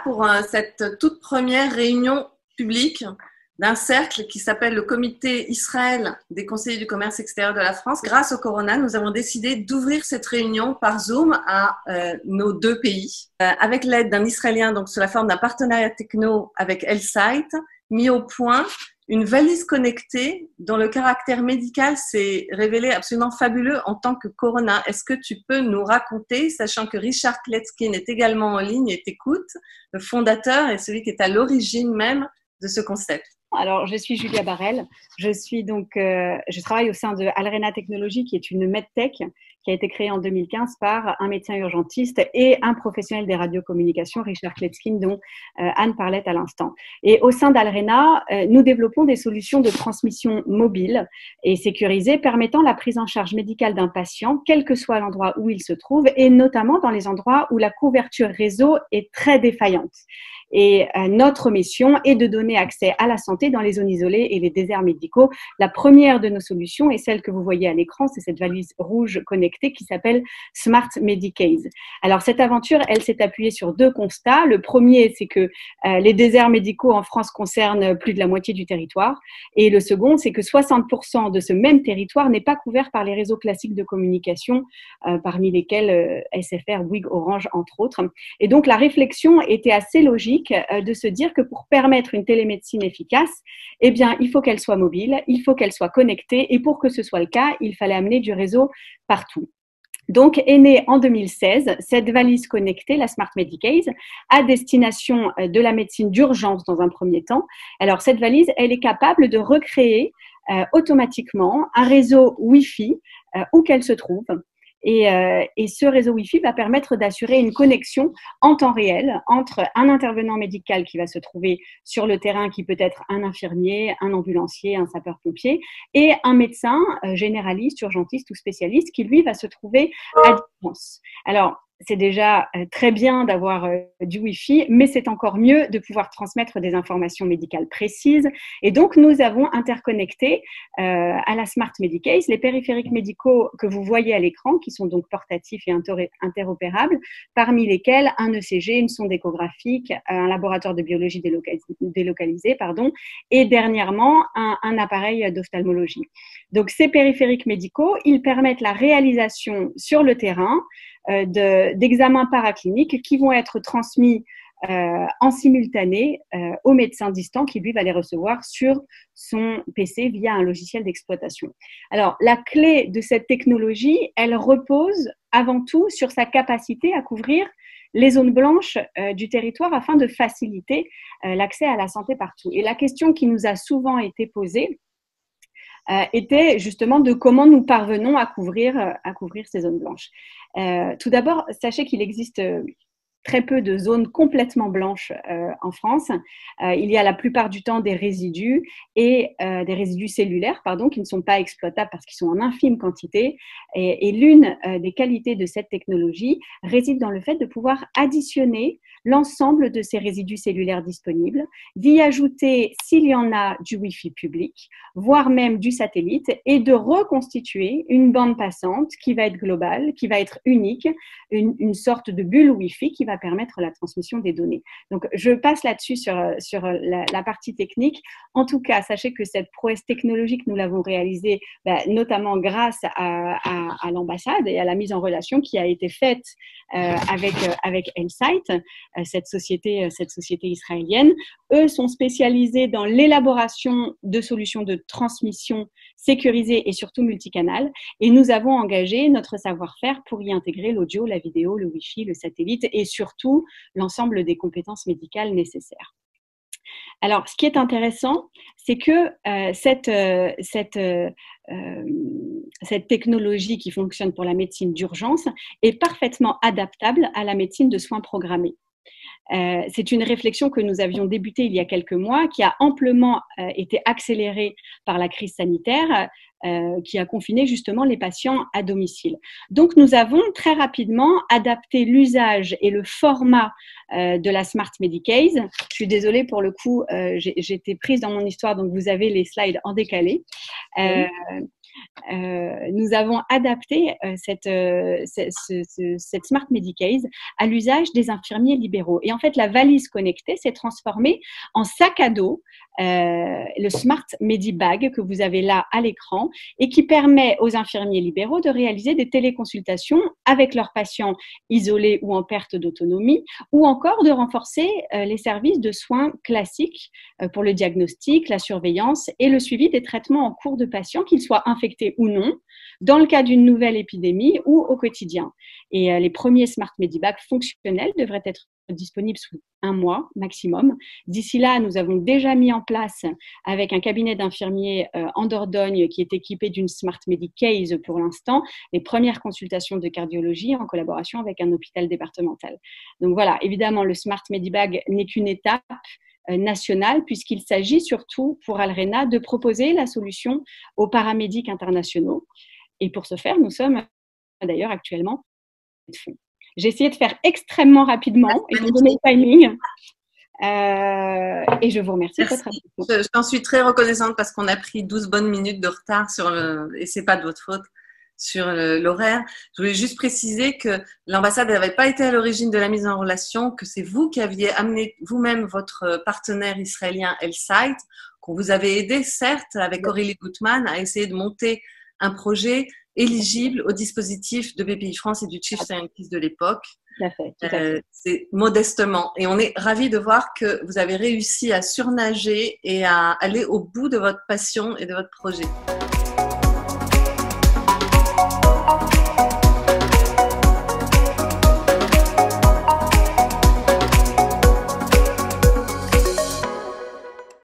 pour cette toute première réunion publique d'un cercle qui s'appelle le Comité Israël des conseillers du commerce extérieur de la France. Grâce au Corona, nous avons décidé d'ouvrir cette réunion par Zoom à nos deux pays, avec l'aide d'un Israélien, donc sous la forme d'un partenariat techno avec Elsight, mis au point une valise connectée dont le caractère médical s'est révélé absolument fabuleux en tant que Corona. Est-ce que tu peux nous raconter, sachant que Richard Kletzkin est également en ligne et t'écoute, le fondateur et celui qui est à l'origine même de ce concept? Alors, je suis Julia Barrel. Je travaille au sein de Alrena Technologies, qui est une medtech qui a été créée en 2015 par un médecin urgentiste et un professionnel des radiocommunications, Richard Kletzkin, dont Anne parlait à l'instant. Et au sein d'Alrena, nous développons des solutions de transmission mobile et sécurisées permettant la prise en charge médicale d'un patient, quel que soit l'endroit où il se trouve, et notamment dans les endroits où la couverture réseau est très défaillante. Et notre mission est de donner accès à la santé dans les zones isolées et les déserts médicaux. La première de nos solutions est celle que vous voyez à l'écran, c'est cette valise rouge connectée qui s'appelle Smart Medicase. Alors cette aventure, elle s'est appuyée sur deux constats. Le premier, c'est que les déserts médicaux en France concernent plus de la moitié du territoire. Et le second, c'est que 60% de ce même territoire n'est pas couvert par les réseaux classiques de communication, parmi lesquels SFR, Bouygues, Orange, entre autres. Et donc la réflexion était assez logique de se dire que pour permettre une télémédecine efficace, eh bien, il faut qu'elle soit mobile, il faut qu'elle soit connectée, et pour que ce soit le cas, il fallait amener du réseau partout. Donc, est née en 2016 cette valise connectée, la Smart Medicase, à destination de la médecine d'urgence dans un premier temps. Alors, cette valise, elle est capable de recréer automatiquement un réseau Wi-Fi où qu'elle se trouve. Et ce réseau Wi-Fi va permettre d'assurer une connexion en temps réel entre un intervenant médical qui va se trouver sur le terrain, qui peut être un infirmier, un ambulancier, un sapeur-pompier, et un médecin généraliste, urgentiste ou spécialiste qui, lui, va se trouver à distance. Alors, c'est déjà très bien d'avoir du Wi-Fi, mais c'est encore mieux de pouvoir transmettre des informations médicales précises. Et donc, nous avons interconnecté à la Smart Medicase les périphériques médicaux que vous voyez à l'écran, qui sont donc portatifs et interopérables, parmi lesquels un ECG, une sonde échographique, un laboratoire de biologie délocalisé, et dernièrement, un appareil d'ophtalmologie. Donc, ces périphériques médicaux, ils permettent la réalisation sur le terrain d'examens paracliniques qui vont être transmis en simultané au médecin distant qui, lui, va les recevoir sur son PC via un logiciel d'exploitation. Alors, la clé de cette technologie, elle repose avant tout sur sa capacité à couvrir les zones blanches du territoire afin de faciliter l'accès à la santé partout. Et la question qui nous a souvent été posée était justement de comment nous parvenons à couvrir ces zones blanches. Tout d'abord, sachez qu'il existe très peu de zones complètement blanches en France. Il y a la plupart du temps des résidus et des résidus cellulaires, qui ne sont pas exploitables parce qu'ils sont en infime quantité. Et l'une des qualités de cette technologie réside dans le fait de pouvoir additionner l'ensemble de ces résidus cellulaires disponibles, d'y ajouter, s'il y en a, du Wi-Fi public, voire même du satellite, et de reconstituer une bande passante qui va être globale, qui va être unique, une sorte de bulle Wi-Fi qui va permettre la transmission des données. Donc, je passe là-dessus sur la partie technique. En tout cas, sachez que cette prouesse technologique, nous l'avons réalisée notamment grâce à l'ambassade et à la mise en relation qui a été faite avec Elsight, cette société israélienne. Eux sont spécialisés dans l'élaboration de solutions de transmission sécurisées et surtout multicanales. Et nous avons engagé notre savoir-faire pour y intégrer l'audio, la vidéo, le Wi-Fi, le satellite et surtout l'ensemble des compétences médicales nécessaires. Alors, ce qui est intéressant, c'est que cette technologie qui fonctionne pour la médecine d'urgence est parfaitement adaptable à la médecine de soins programmés. C'est une réflexion que nous avions débutée il y a quelques mois, qui a amplement été accélérée par la crise sanitaire, qui a confiné justement les patients à domicile. Donc, nous avons très rapidement adapté l'usage et le format de la Smart Medicase. Je suis désolée pour le coup, j'étais prise dans mon histoire, donc vous avez les slides en décalé. nous avons adapté cette Smart Medicase à l'usage des infirmiers libéraux. Et en fait, la valise connectée s'est transformée en sac à dos, le Smart Medibag que vous avez là à l'écran et qui permet aux infirmiers libéraux de réaliser des téléconsultations avec leurs patients isolés ou en perte d'autonomie ou encore de renforcer les services de soins classiques pour le diagnostic, la surveillance et le suivi des traitements en cours de patients, qu'ils soient infectés ou non, dans le cas d'une nouvelle épidémie ou au quotidien. Et les premiers Smart Medibags fonctionnels devraient être disponibles sous 1 mois maximum. D'ici là, nous avons déjà mis en place avec un cabinet d'infirmiers en Dordogne qui est équipé d'une Smart Medicase pour l'instant, les premières consultations de cardiologie en collaboration avec un hôpital départemental. Donc voilà, évidemment, le Smart Medibag n'est qu'une étape nationale puisqu'il s'agit surtout pour Alrena de proposer la solution aux paramédics internationaux. Et pour ce faire, nous sommes d'ailleurs actuellement de fonds. J'ai essayé de faire extrêmement rapidement et de donner le timing. Et je vous remercie de votre attention. Je t'en suis très reconnaissante parce qu'on a pris 12 bonnes minutes de retard et c'est pas de votre faute, sur l'horaire. Je voulais juste préciser que l'ambassade n'avait pas été à l'origine de la mise en relation, que c'est vous qui aviez amené vous-même votre partenaire israélien Elsight, qu'on vous avait aidé, certes, avec Aurélie Gutmann, à essayer de monter un projet éligible au dispositif de BPI France et du Chief Scientist de l'époque. Tout à fait. C'est modestement. Et on est ravis de voir que vous avez réussi à surnager et à aller au bout de votre passion et de votre projet.